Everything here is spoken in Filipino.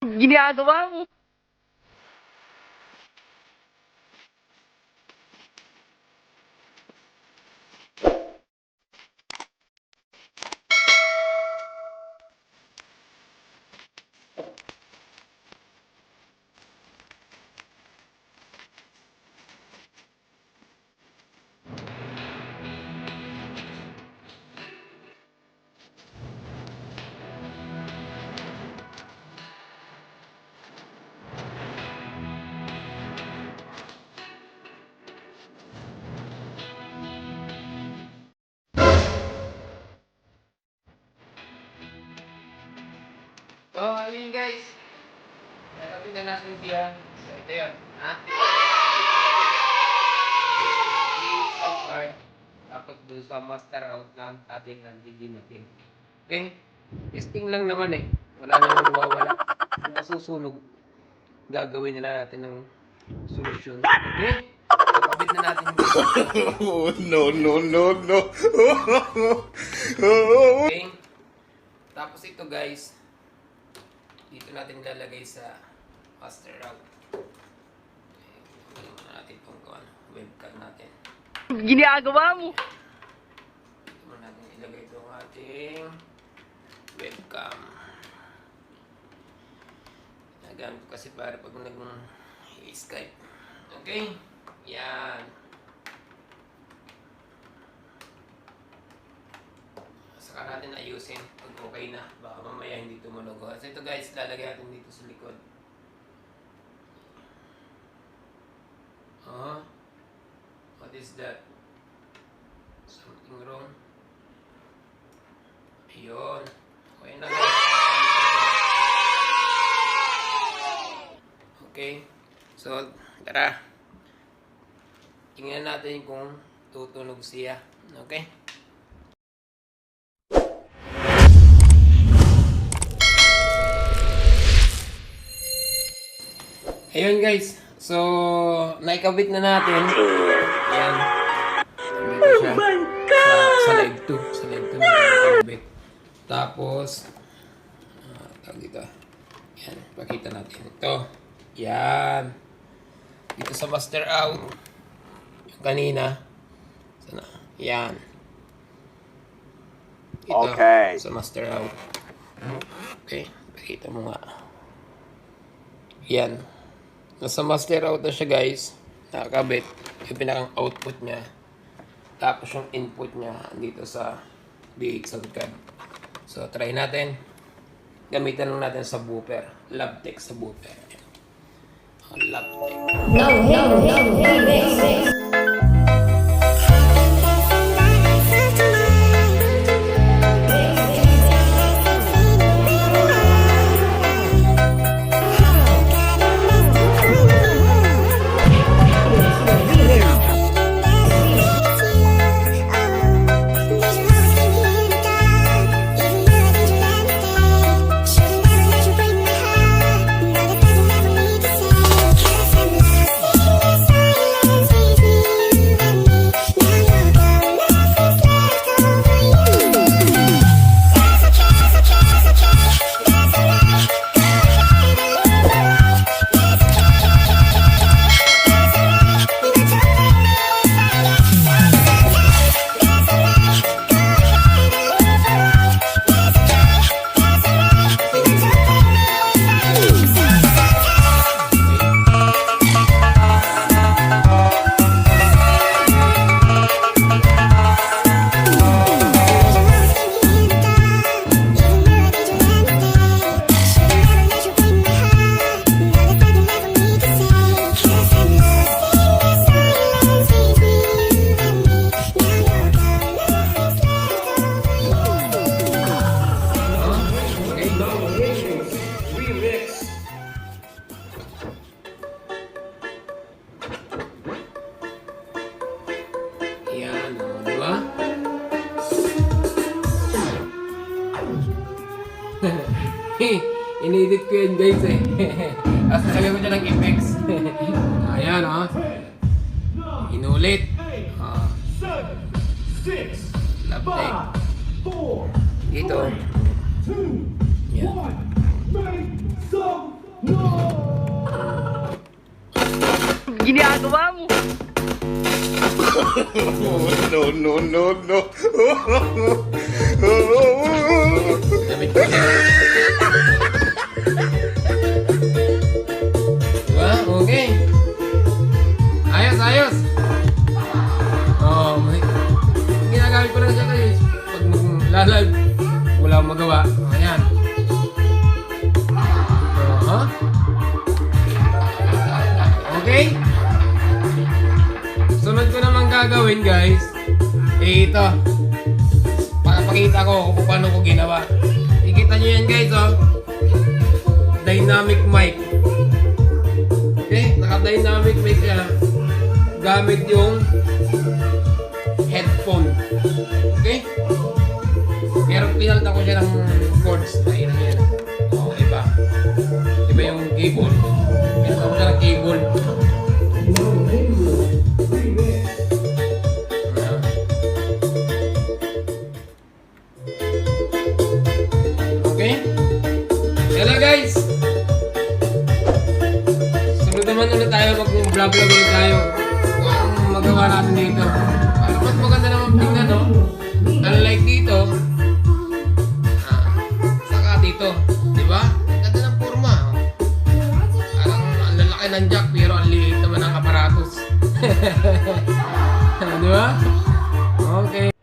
Ginagawa mo. Oh, ayun guys. Nakapin na natin siya. So, ito yun. Ha? Alright. Tapos doon sa master out ng ating nandidimating. Okay? Testing lang naman eh. Wala naman mawawala. Kung masusunog, gagawin nila natin ng solusyon. Okay? So, kapit na natin yung Oh, no, no, no, no. okay? Tapos ito guys, dito natin lalagay sa master route. Okay, muna natin itong webcam natin. Ginagawa mo. Dito muna natin ilagay itong ating webcam. Nagamit ko kasi para pag nag-Skype. Okay? Yan. Saka natin ayusin pag okay na. Baka mamaya hindi tumunog. So ito guys, lalagay natin dito sa likod. What is that? Something wrong? Ayun. Okay na guys. Okay. So, tara. Tingnan natin kung tutunog siya. Okay? Ayun guys, so naikabit na natin. Ayan. Dito siya. Sa leg 2. Sa leg 2 natin naikabit. Tapos, tawag dito. Ayan, pakita natin ito. Ayan. Dito sa master out. Yung kanina. Sana. Ayan. Ito. Okay. Sa master out. Okay, pakita mo nga. Ayan. Nasa master out na siya guys. Nakakabit. Yung pinakang output niya. Tapos yung input niya dito sa DX sound card. So try natin. Gamitan lang natin sa booper. Labtech sa booper. Labtech. No, hey, Ayan, di ba? Inedit ko yan guys eh. Tapos nalagay ko dyan ng effects. Ayan oh. Inulit. Labtech. Dito. Yan. Ginagawa mo. Oh, no, no, no, no. Damit ko siya. Diba? Okay. Ayos, ayos. Oh, ginagamit ko lang siya guys. Pag mag-live, wala akong magawa. Ayan. Huh? Okay? Sunod ko naman gagawin guys. Ito. Pakita ko kung paano ko ginawa. Ikita nyo yan guys oh. Dynamic mic. Okay? Naka-dynamic mic siya. Gamit yung headphone. Okay? Pero pinalta ko siya ng cords. Ayun na yan. O, iba. Iba yung cable. Pinalta ko siya ng cable. Okay? Hello guys! Sunod naman ulit tayo. Mag-vlog ulit tayo. Kung magawa natin dito. Para mas maganda naman tingnan, no? Unlike dito, saka dito. Diba? Ang ganda ng forma. Parang ang lalaki ng jack pero ang liit naman ng aparatos. Diba? Okay.